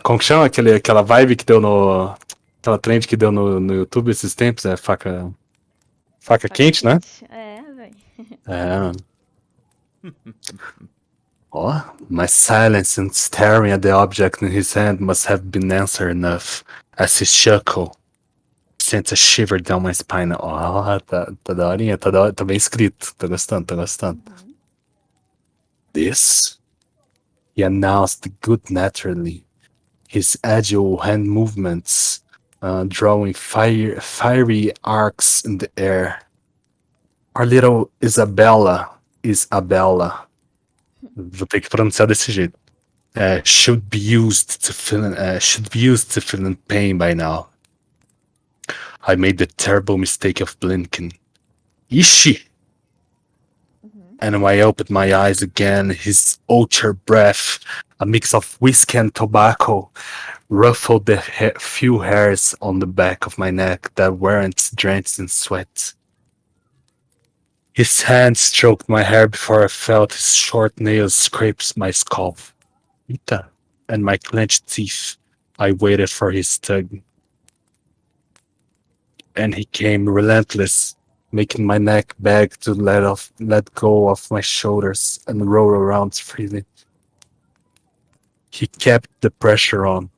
Como que chama? Aquela vibe que deu no... Aquela trend que deu no YouTube esses tempos, faca quente, né? Velho. É. Oh, my silence and staring at the object in his hand must have been answer enough, as his chuckle sent a shiver down my spine. Oh, tá daorinha, tá bem escrito. Tô gostando. This? He announced good naturally, his agile hand movements drawing fiery arcs in the air. Our little Isabella, vou ter que pronunciar desse jeito. Should be used to feel in pain by now. I made the terrible mistake of blinking. Ishi! And when I opened my eyes again, his ultra breath, a mix of whiskey and tobacco, ruffled the few hairs on the back of my neck that weren't drenched in sweat. His hand stroked my hair before I felt his short nails scrape my scalp. Eita. And my clenched teeth. I waited for his tug. And he came relentless, making my neck beg to let go of my shoulders and roll around freely. He kept the pressure on,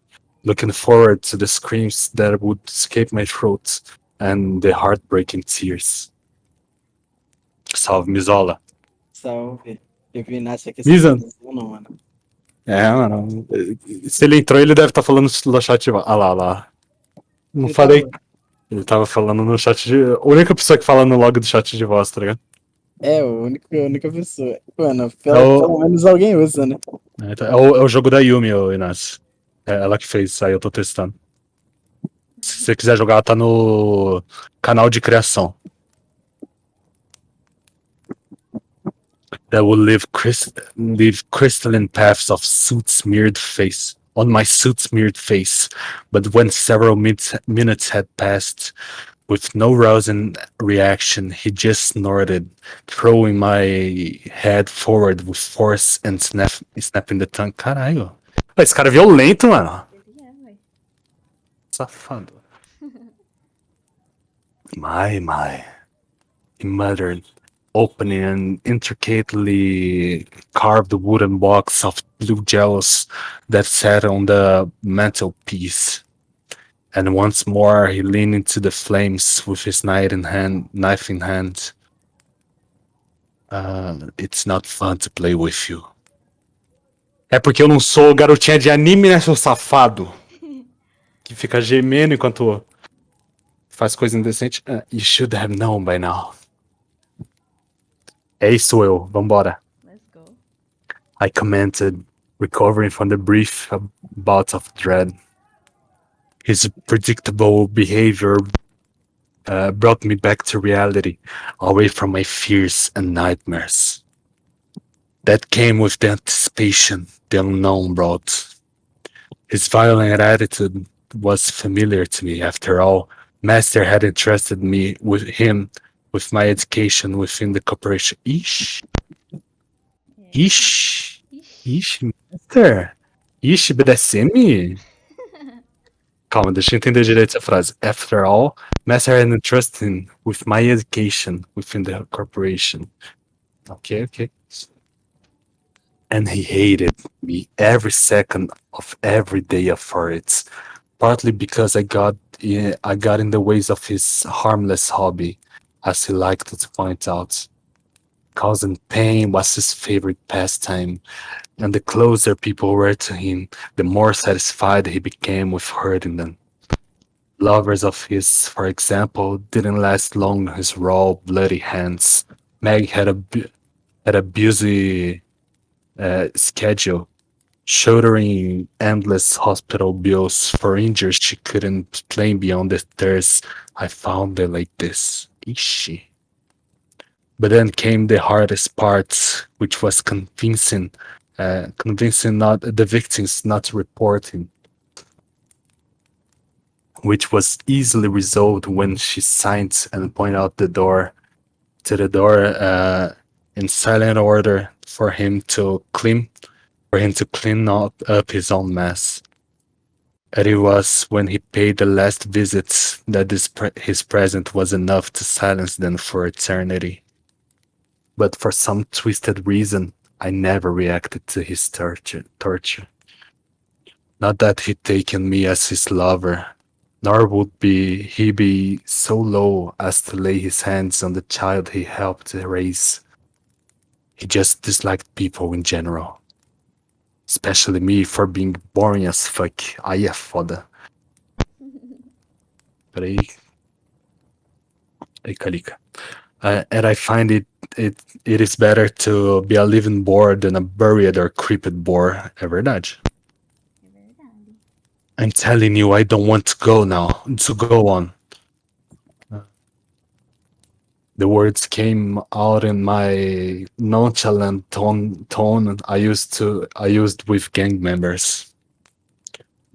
looking forward to the screams that would escape my throat and the heartbreaking tears. Salve, Mizola. Salve. Eu vi nasce aqui Misa. não, mano. Mano. Se ele entrou, ele deve estar falando no chat. Ah lá. Não Ele falei. tava- Ele tava falando no chat de. A única pessoa que fala no log do chat de voz, tá ligado? É, a única pessoa. Mano, o- pelo menos alguém usa, né? É o jogo da Yumi, ô Inácio. É ela que fez isso aí, eu tô testando. Se você quiser jogar, tá no canal de criação. That will leave crystalline paths of soot-smeared face on my soot-smeared face. But when several minutes had passed, with no rousing reaction, he just snorted, throwing my head forward with force and snapping the tongue. Caralho. Esse cara é violento, mano. Ele velho. Safado. My. He muttered, opening an intricately carved wooden box of blue gels that sat on the mantelpiece. And once more he leaned into the flames with his knife in hand. It's not fun to play with you. É porque eu não sou garotinha de anime, né, seu safado? Que fica gemendo enquanto faz coisa indecente. You should have known by now. É isso, eu. Vambora. Let's go. I commented, recovering from the brief bout of dread. His predictable behavior brought me back to reality, away from my fears and nightmares. That came with the anticipation the unknown brought. His violent attitude was familiar to me. After all, Master had entrusted me with him with my education within the corporation. Ish, Master. Ish, BDSM? Calma, deixa eu entender direito essa frase. After all, Master had entrusted him with my education within the corporation. Okay. And he hated me every second of every day for it. Partly because I got in the ways of his harmless hobby, as he liked to point out. Causing pain was his favorite pastime, and the closer people were to him, the more satisfied he became with hurting them. Lovers of his, for example, didn't last long in his raw, bloody hands. Meg had a busy schedule, shouldering endless hospital bills for injuries she couldn't claim beyond the tears I found her like this. Ishi. But then came the hardest part, which was convincing not the victims not reporting, which was easily resolved when she signed and pointed out the door in silent order for him to climb for him to clean up his own mess. And it was when he paid the last visits that his presence was enough to silence them for eternity. But for some twisted reason, I never reacted to his torture. Not that he'd taken me as his lover, nor would he be so low as to lay his hands on the child he helped to raise. He just disliked people in general. Especially me for being boring as fuck. Aí é foda. Peraí. Aí, Calica. And I find it is better to be a living bore than a buried or creeped bore. É verdade. É verdade. I'm telling you, I don't want to go now. To go on. The words came out in my nonchalant tone I used with gang members.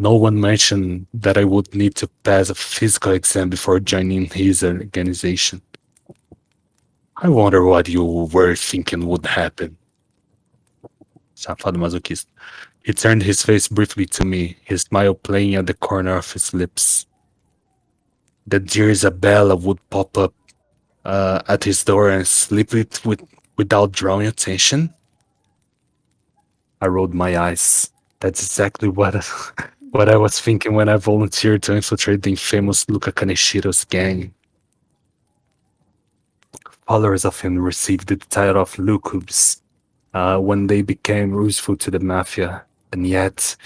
No one mentioned that I would need to pass a physical exam before joining his organization. I wonder what you were thinking would happen. Safado masoquista. He turned his face briefly to me, his smile playing at the corner of his lips. That dear Isabella would pop up at his door and sleep without drawing attention? I rolled my eyes. That's exactly what I was thinking when I volunteered to infiltrate the infamous Luca Kaneshiro's gang. Followers of him received the title of Lucubs when they became useful to the mafia, and yet,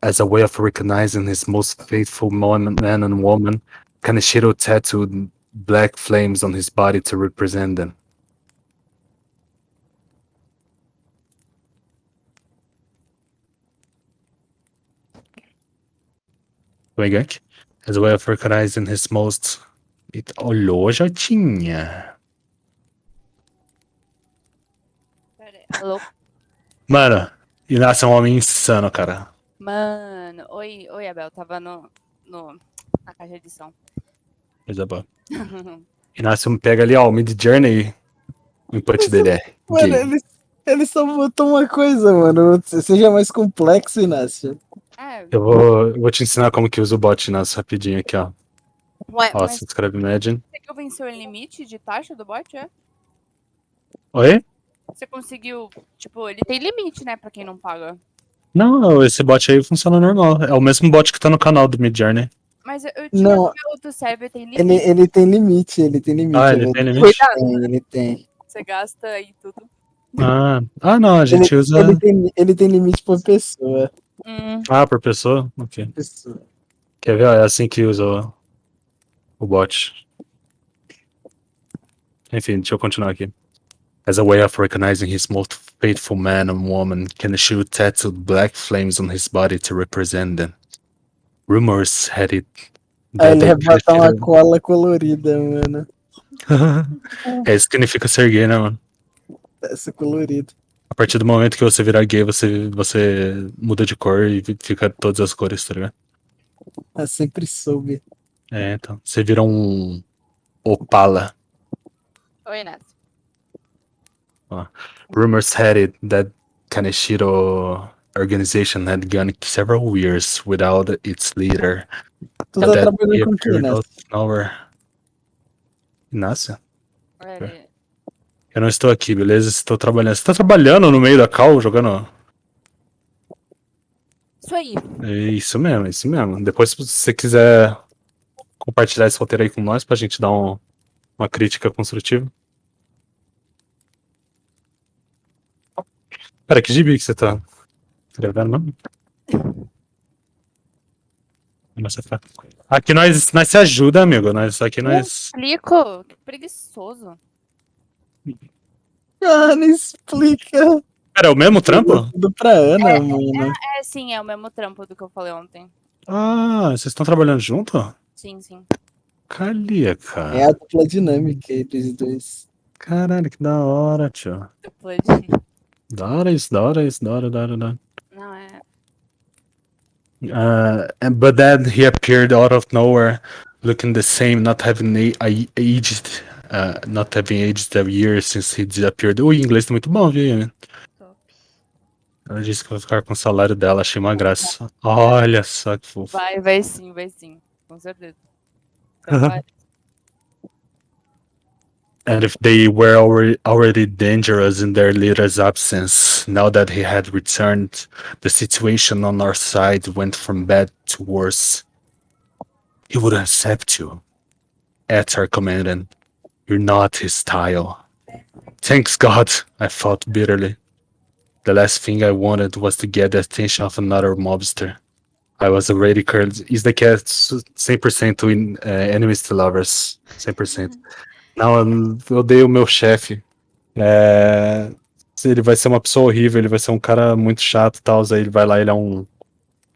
as a way of recognizing his most faithful man and woman, Kaneshiro tattooed black flames on his body to represent them. Gank. As a way of recognizing his most. Olhou, Jotinha. Pera aí. Alô? Mano, Inácio é um homem insano, cara. Mano, oi, Abel, tava na caixa de som. Coisa boa. Inácio me pega ali, ó, o Mid Journey. O input dele é Mano, gay. ele só botou uma coisa, mano. Seja mais complexo, Inácio. É, Eu vou te ensinar como que usa o bot, Inácio, rapidinho aqui, ó. ué, Ó, mas você escreve Imagine. você conseguiu vencer o limite de taxa do bot, é? Oi? Você conseguiu, tipo, ele tem limite, né, pra quem não paga. Não, esse bot aí funciona normal. É o mesmo bot que tá no canal do Mid Journey. Mas eu tinha Não, no meu outro server, tem limite. ele tem limite, ele tem limite. Ah, é ele tem verdade. limite? Ele tem. Você gasta aí tudo. Ah, não, a gente usa. Ele tem limite por pessoa. Ah, por pessoa? Ok. pessoa. Quer ver? Ó, é assim que usa o bot. Enfim, deixa eu continuar aqui. As a way of recognizing his most faithful man and woman, Kaneshiro tattooed black flames on his body to represent them. Rumors had it Aí that ele they vai botar uma cola colorida, mano. É isso que significa ser gay, né, mano? Essa colorida. A partir do momento que você virar gay, você muda de cor e fica todas as cores, tá ligado? Eu sempre soube. É, então. Você vira um opala. Oi, Inácio. Rumors had it that Kaneshiro organization had gone several years without its leader. Tu And tá that trabalhando he com quem, appeared né? out of nowhere. Inácio? Olha, Eu não estou aqui, beleza? Estou trabalhando. Você tá trabalhando no meio da call, jogando? isso aí. É isso mesmo, é isso mesmo. Depois, se você quiser compartilhar esse roteiro aí com nós pra gente dar uma crítica construtiva. Pera, que gibi que você tá escrevendo mesmo? Nossa, aqui nós se ajuda, amigo. Aqui Não nós. explico. Que preguiçoso. Ah, não explica. Pera, é o mesmo trampo? Tudo pra Ana, mano. É, sim, é o mesmo trampo do que eu falei ontem. Ah, vocês estão trabalhando junto? Sim, sim. Calica. É a dupla dinâmica aí dos dois. Caralho, que da hora, tio. Dupla de... Da hora isso, da hora isso, da hora, da hora, da hora. Não, é... But then he appeared out of nowhere, looking the same, not having aged, not having aged a year since he disappeared. O inglês tá muito bom, viu? Top. Ela disse que vai ficar com o salário dela, achei uma graça. Olha só que fofo. Vai sim. Com certeza. Então vai. And if they were already dangerous in their leader's absence, now that he had returned, the situation on our side went from bad to worse. He would accept you, at our command. You're not his style. Thanks God, I thought bitterly. The last thing I wanted was to get the attention of another mobster. I was already curled. Isso daqui é 100% enemies to lovers. 100%. Não, eu odeio o meu chefe. Se ele vai ser uma pessoa horrível, ele vai ser um cara muito chato e tal. Aí ele vai lá, ele é um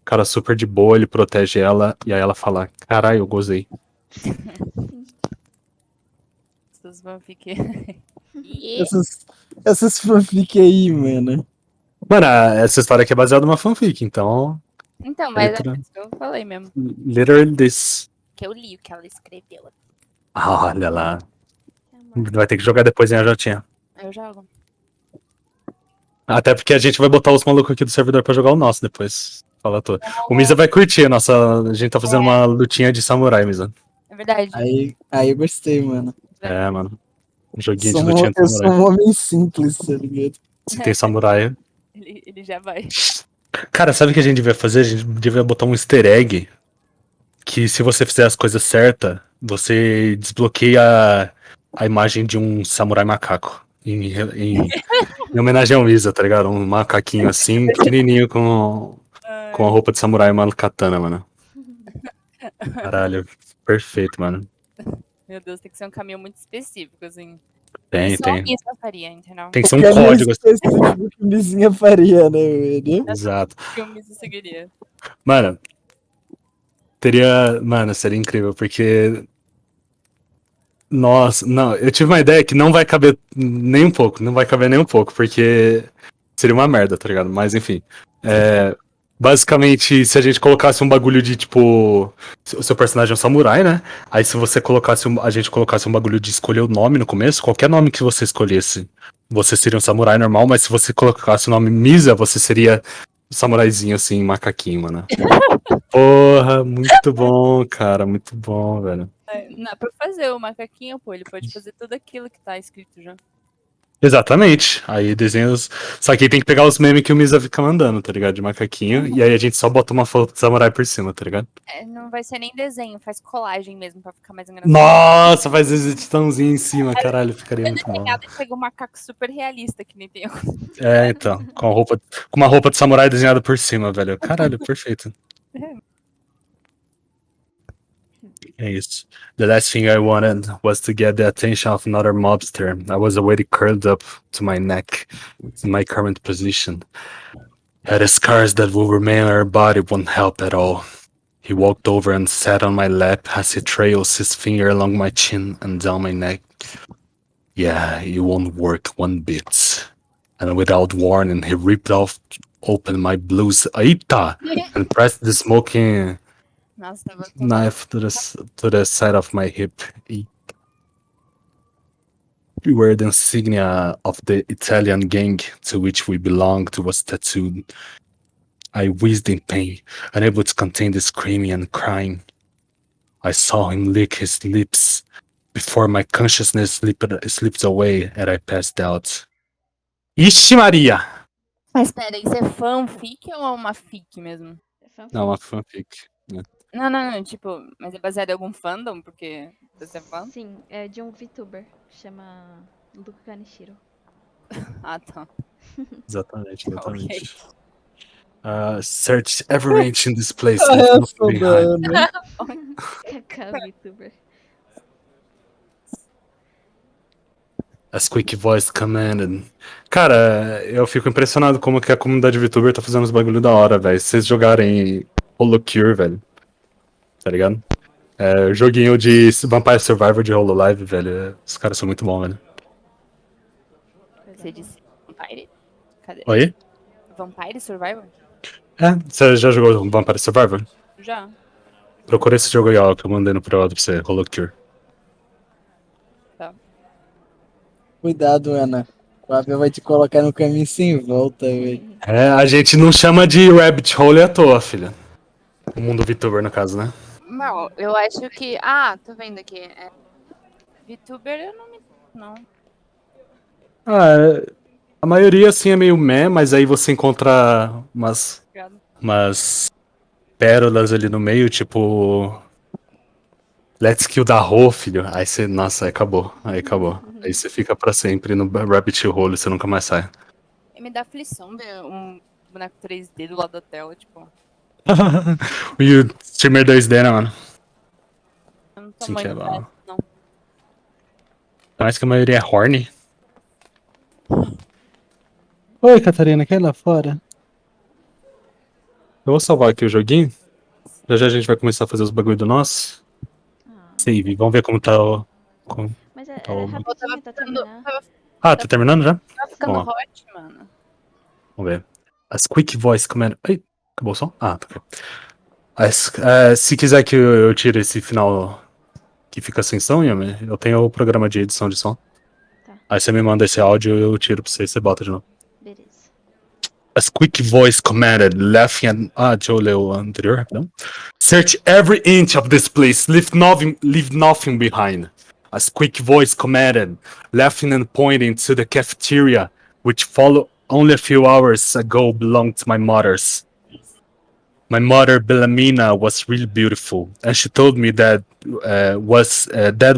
cara super de boa, ele protege ela. E aí ela fala: Caralho, eu gozei. Essas fanfic. Essas fanfic aí, mano. Mano, essa história aqui é baseada numa fanfic, então. Então, mas é isso que eu falei mesmo. Literally this. Que eu li o que ela escreveu. Olha lá. Vai ter que jogar depois em AJ. Eu jogo. Até porque a gente vai botar os malucos aqui do servidor pra jogar o nosso depois. Fala tudo. O Misa vai curtir a nossa. A gente tá fazendo uma lutinha de samurai, Misa. É verdade. Aí eu gostei, mano. É, mano. Um joguinho Sou de lutinha de eu sou samurai. um homem simples, tá ligado? Se tem samurai. Ele já vai. Cara, sabe o que a gente devia fazer? A gente devia botar um easter egg. Que se você fizer as coisas certas, você desbloqueia a imagem de um samurai macaco. Em homenagem ao Misa, tá ligado? Um macaquinho assim, pequenininho com a roupa de samurai e uma katana, mano. Caralho, perfeito, mano. Meu Deus, tem que ser um caminho muito específico, assim. Tem. Só isso eu faria, entendeu? Tem que ser um Qualquer mais código. específico que o vizinha faria, né, velho? Exato. Que eu me seguiria. Mano, seria incrível, porque. Nossa, não, eu tive uma ideia que não vai caber nem um pouco, não vai caber nem um pouco, porque seria uma merda, tá ligado? Mas enfim. Basicamente, se a gente colocasse um bagulho de tipo. O seu personagem é um samurai, né? Aí se você colocasse. A gente colocasse um bagulho de escolher o nome no começo, qualquer nome que você escolhesse, você seria um samurai normal, mas se você colocasse o nome Misa, você seria um samuraizinho assim, macaquinho, mano. Porra, muito bom, cara, muito bom, velho. Pra fazer o macaquinho, pô, ele pode fazer tudo aquilo que tá escrito já. Exatamente. Aí desenhos. Só que aí tem que pegar os memes que o Misa fica mandando, tá ligado? De macaquinho. E aí a gente só bota uma foto de samurai por cima, tá ligado? Não vai ser nem desenho, faz colagem mesmo pra ficar mais engraçado. Nossa, faz esse titãozinho em cima, caralho, ficaria muito bom. E pega um macaco super realista, que nem tem. Então. Com uma roupa de samurai desenhada por cima, velho. Caralho, perfeito. É isso. The last thing I wanted was to get the attention of another mobster. I was already curled up to my neck in my current position. The scars that will remain on her body won't help at all. He walked over and sat on my lap as he trails his finger along my chin and down my neck. Yeah, it won't work one bit. And without warning, he ripped open my blouse Aita and pressed the smoking Nossa, tava knife to the side of my hip. We were the insignia of the Italian gang to which we belonged was tattooed. I wheezed in pain, unable to contain the screaming and crying. I saw him lick his lips before my consciousness slipped away and I passed out. Ixi Maria! Mas pera, isso é fanfic ou é uma fic mesmo? Não, uma fanfic. Não, tipo, mas é baseado em algum fandom? Porque você é fã? Sim, é de um VTuber, chama Luca Kaneshiro. Ah, tá. Exatamente. Ok. Search every range in this place. Ah, Leave essa nothing da behind. Ana. KK VTuber. As quick voice commanded. Cara, eu fico impressionado como que a comunidade VTuber tá fazendo uns bagulho da hora, velho. Se vocês jogarem Holocure, velho. Tá ligado? Joguinho de Vampire Survivor de Hololive, velho. Os caras são muito bons, velho. Você disse Vampire? Cadê? Oi? Vampire Survivor? Você já jogou Vampire Survivor? Já. Procura esse jogo aí, ó, que eu mandei no privado pra você, Holocure. Tá. Cuidado, Ana. O Abel vai te colocar no caminho sem volta, velho. A gente não chama de rabbit hole à toa, filha. O mundo VTuber, no caso, né? Não, eu acho que. Ah, tô vendo aqui. VTuber eu não me. Não. A maioria, assim, é meio meh, mas aí você encontra Obrigado. umas pérolas ali no meio, tipo... Let's kill da Ho, filho. Aí você... Nossa, aí acabou. Aí acabou. Aí você fica pra sempre no rabbit hole, você nunca mais sai. Me dá aflição ver um boneco 3D do lado da tela, tipo. O streamer 2D, né, mano? Eu não tô Sim que é muito bom. dessa, não. Parece que a maioria é horny. Oi, Catarina, quer ir lá fora? Eu vou salvar aqui o joguinho. Já já a gente vai começar a fazer os bagulho do nosso. Ah, Save. Vamos ver como tá o... Como mas tá era o... Eu tava rapidinho pra ficando. terminar. Ah, tá terminando já? Tava ficando Vamos lá. hot, mano. Vamos ver. As Quick Voice Command... Ai, acabou o som? Ah, tá ok. Se quiser que eu tire esse final que fica sem som, Yami, eu tenho o programa de edição de som. Tá, Aí você me manda esse áudio, eu tiro pra você e você bota de novo. beleza. As quick voice commanded, laughing at... deixa eu ler o anterior, rapidão. Search every inch of this place, leave nothing behind. As quick voice commanded, laughing and pointing to the cafeteria, which followed only a few hours ago belonged to my mother's. My mother, Bellamina, was really beautiful, and she told me that that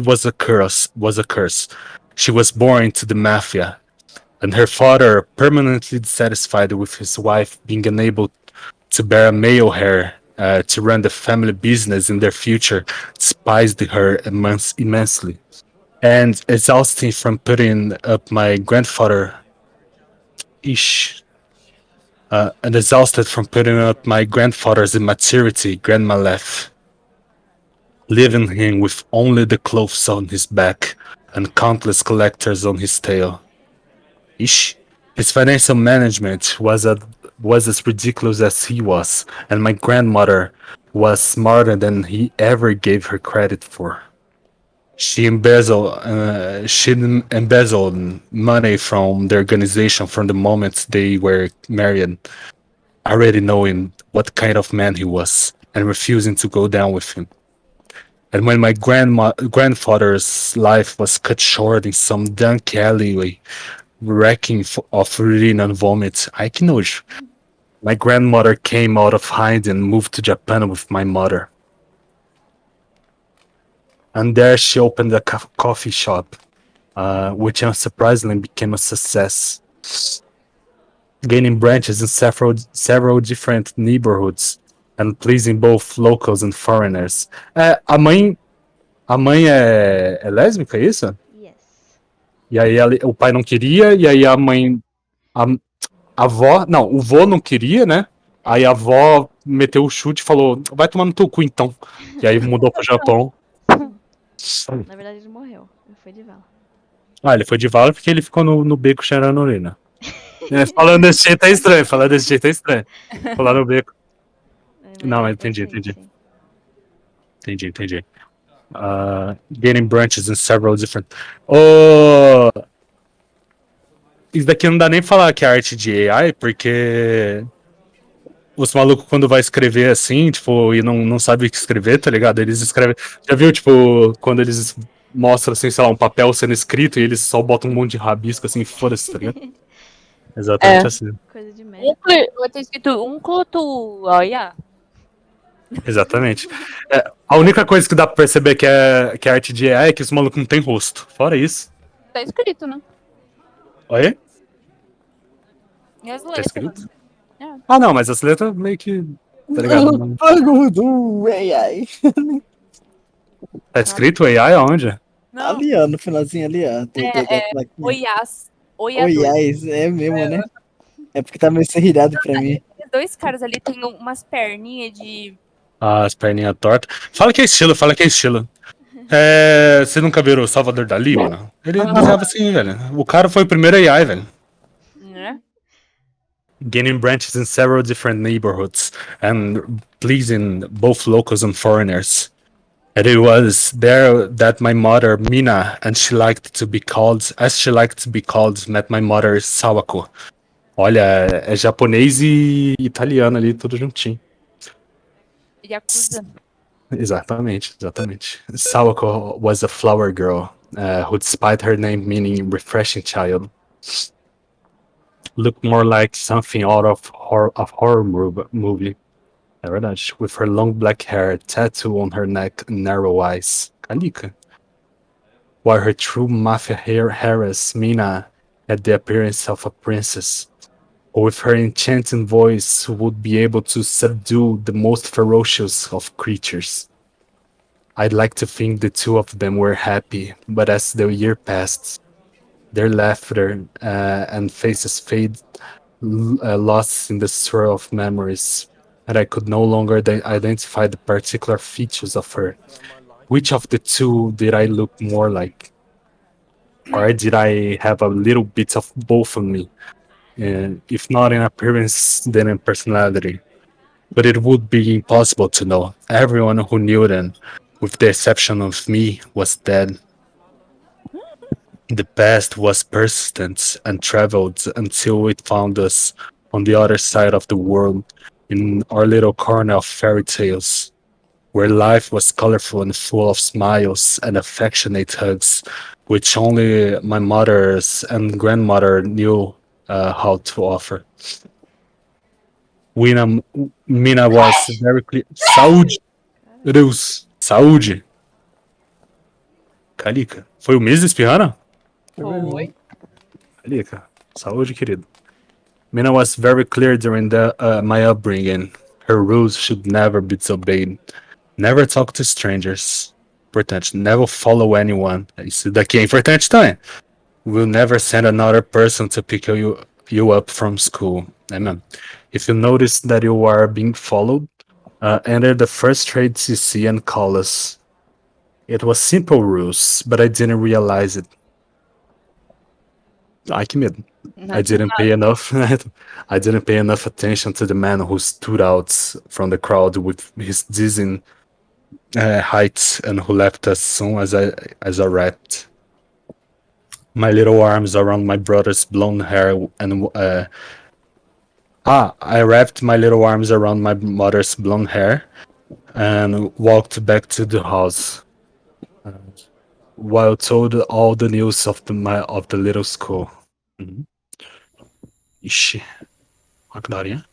was a curse. Was a curse. She was born into the mafia, and her father, permanently dissatisfied with his wife being unable to bear a male heir to run the family business in their future, despised her immensely. And exhausting from putting up my grandfather, ish, and exhausted from putting up my grandfather's immaturity, Grandma left, leaving him with only the clothes on his back and countless collectors on his tail. Ish. His financial management was as ridiculous as he was, and my grandmother was smarter than he ever gave her credit for. She embezzled money from the organization from the moment they were married, already knowing what kind of man he was and refusing to go down with him. And when my grandfather's life was cut short in some dank alleyway, wrecking of urine and vomit, I can know. My grandmother came out of hiding and moved to Japan with my mother. And there she opened a coffee shop, which unsurprisingly became a success, gaining branches in several different neighborhoods and pleasing both locals and foreigners. A mãe é lésbica, é isso? Yes. E aí o pai não queria, e aí a mãe. A, a avó. Não, o vô não queria, né? Aí a avó meteu o chute e falou: vai tomar no teu cu então. E aí mudou pro Japão. Na verdade, ele morreu. Ele foi de vala. Ele foi de vala porque ele ficou no beco cheirando urina. Falando desse jeito é estranho, falando desse jeito é estranho. Falar no beco. Mas Não, é entendi. sim. Entendi. Getting branches in several different. Oh, isso daqui não dá nem falar que é arte de AI, porque os malucos, quando vai escrever assim, tipo, e não sabe o que escrever, tá ligado? Eles escrevem. Já viu, tipo, quando eles mostram, assim, sei lá, um papel sendo escrito e eles só botam um monte de rabisco assim, foda-se, tá ligado? Exatamente assim. Coisa de médico. Vai ter escrito um cloto. Olha. Exatamente. A única coisa que dá pra perceber que é arte de AI é que os malucos não tem rosto. Fora isso. Tá escrito, né? Olha, E as tá letras. escrito? É. Não, mas as letras meio que. Tá ligado? Não- Bagulho do AI. Tá escrito AI aonde? Não. Ali, ó, no finalzinho ali, ó. Da plaquinha. Oiás. Oi, Oiadores. é mesmo, né? É porque tá meio serrilhado pra mim. Os dois caras ali tem umas perninhas de. As perninhas tortas. Fala que é estilo. Você nunca viu o Salvador Dali, mano? Ele desenhava assim, velho. O cara foi o primeiro AI, velho. Né? Gaining branches in several different neighborhoods and pleasing both locals and foreigners. And it was there that my mother, Mina, and she liked to be called, as she liked to be called, met my mother, Sawako. Olha, é japonês e italiano ali, tudo juntinho. Yakuza. Exatamente, exatamente. Sawako was a flower girl, who, despite her name meaning refreshing child, looked more like something out of horror movie. É verdade. With her long black hair, tattoo on her neck, and narrow eyes. Calica. While her true mafia heiress, Mina, had the appearance of a princess, or with her enchanting voice would be able to subdue the most ferocious of creatures. I'd like to think the two of them were happy, but as the year passed, their laughter and faces fade, lost in the swirl of memories, and I could no longer identify the particular features of her. Which of the two did I look more like? Or did I have a little bit of both of me? If not in appearance, then in personality. But it would be impossible to know. Everyone who knew them, with the exception of me, was dead. The past was persistent and traveled until it found us on the other side of the world in our little corner of fairy tales, where life was colorful and full of smiles and affectionate hugs, which only my mothers and grandmother knew how to offer. Mina, Mina was very clear. Saúde! Meu Deus! Saúde! Calica. Foi o Miss espirrando? Foi. Calica. Saúde, querido. Mina was very clear during my upbringing. Her rules should never be disobeyed. Never talk to strangers. Importante. Never follow anyone. Isso daqui é importante também. Will never send another person to pick you up from school. Amen. If you notice that you are being followed, enter the first trade you see and call us. It was simple rules, but I didn't realize it. Ai, que medo. I didn't pay enough. I didn't pay enough attention to the man who stood out from the crowd with his dizzying height and who left as soon as I arrived. My little arms around my brother's blonde hair and I wrapped my little arms around my mother's blonde hair and walked back to the house, while told all the news of the little school. Mhm. Ixi, olha que daorinha.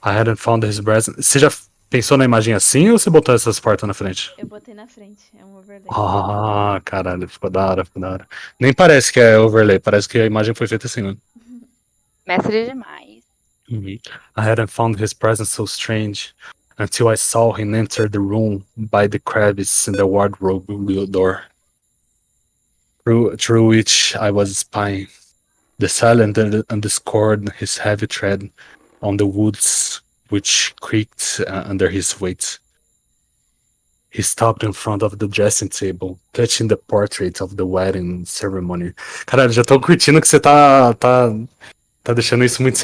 I hadn't found his present. Você já pensou na imagem assim ou você botou essas portas na frente? Eu botei na frente, é um overlay. Ah, caralho, ficou da hora, ficou da hora. Nem parece que é overlay, parece que a imagem foi feita assim, né? Mestre demais. I hadn't found his presence so strange until I saw him enter the room by the crevice in the wardrobe door, through which I was spying. The silence underscored his heavy tread on the woods, which creaked under his weight. He stopped in front of the dressing table, touching the portrait of the wedding ceremony. Caralho, já tô curtindo que você tá deixando isso muito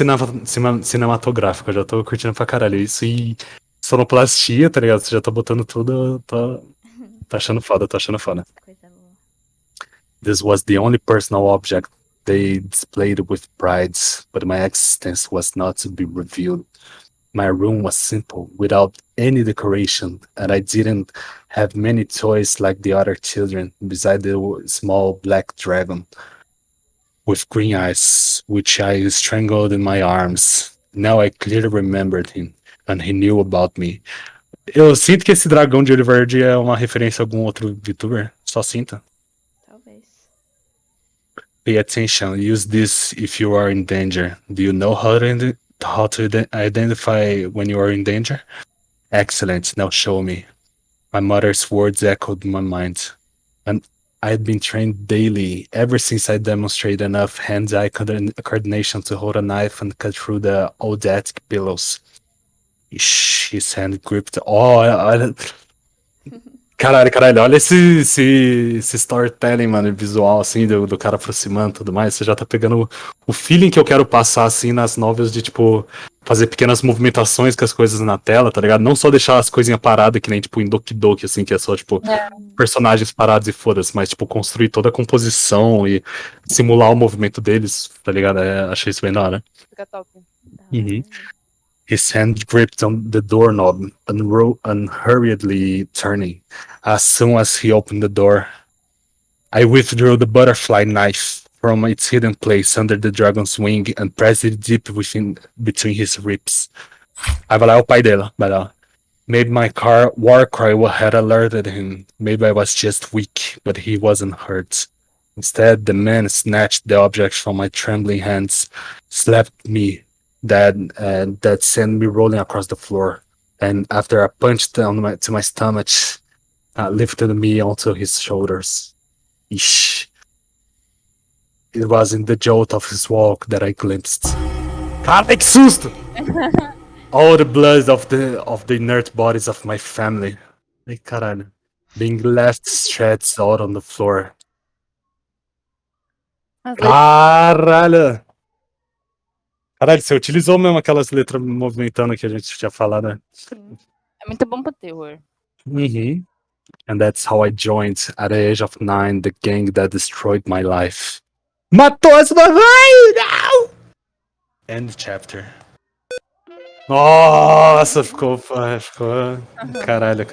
cinematográfico. Eu já tô curtindo pra caralho isso e sonoplastia, tá ligado? Você já tá botando tudo. Tá achando foda, tá achando foda. Coisa boa. This was the only personal object they displayed with pride, but my existence was not to be revealed. My room was simple, without any decoration, and I didn't have many toys like the other children, beside the small black dragon with green eyes, which I strangled in my arms. Now I clearly remembered him, and he knew about me. Eu sinto que esse dragão de olho verde é uma referência a algum outro VTuber. Só sinto. Talvez. Pay attention. Use this if you are in danger. Do you know how to identify when you are in danger? Excellent. Now show me. My mother's words echoed in my mind, and I'd been trained daily ever since I demonstrated enough hand-eye coordination to hold a knife and cut through the audatic pillows. His hand gripped. Caralho, olha esse storytelling, mano, visual, assim, do cara aproximando e tudo mais. Você já tá pegando o feeling que eu quero passar, assim, nas novels de, tipo, fazer pequenas movimentações com as coisas na tela, tá ligado? Não só deixar as coisinhas paradas, que nem, tipo, em Doki Doki, assim, que é só, tipo, personagens parados e foda-se, mas, tipo, construir toda a composição e simular o movimento deles, tá ligado? Achei isso bem da hora. Fica top. Da hora Uhum. mesmo. His hand gripped on the doorknob, unhurriedly turning. As soon as he opened the door, I withdrew the butterfly knife from its hidden place under the dragon's wing and pressed it deep between his ribs. Aí vai lá é o pai dela, vai lá. Maybe my war cry had alerted him. Maybe I was just weak, but he wasn't hurt. Instead, the man snatched the object from my trembling hands, slapped me, that sent me rolling across the floor. And after a punch down to my stomach, lifted me onto his shoulders. Ish. It was in the jolt of his walk that I glimpsed. Cara, que susto! All the blood of the inert bodies of my family. Ai, caralho. Being left shreds out on the floor. As letras Caralho! Caralho, você utilizou mesmo aquelas letras movimentando que a gente tinha falado, né? Sim. é muito bom pro terror. Uhum. And that's how I joined, at the age of 9, the gang that destroyed my life. Matou as mamães! Não! End chapter. Nossa, ficou. Caralho.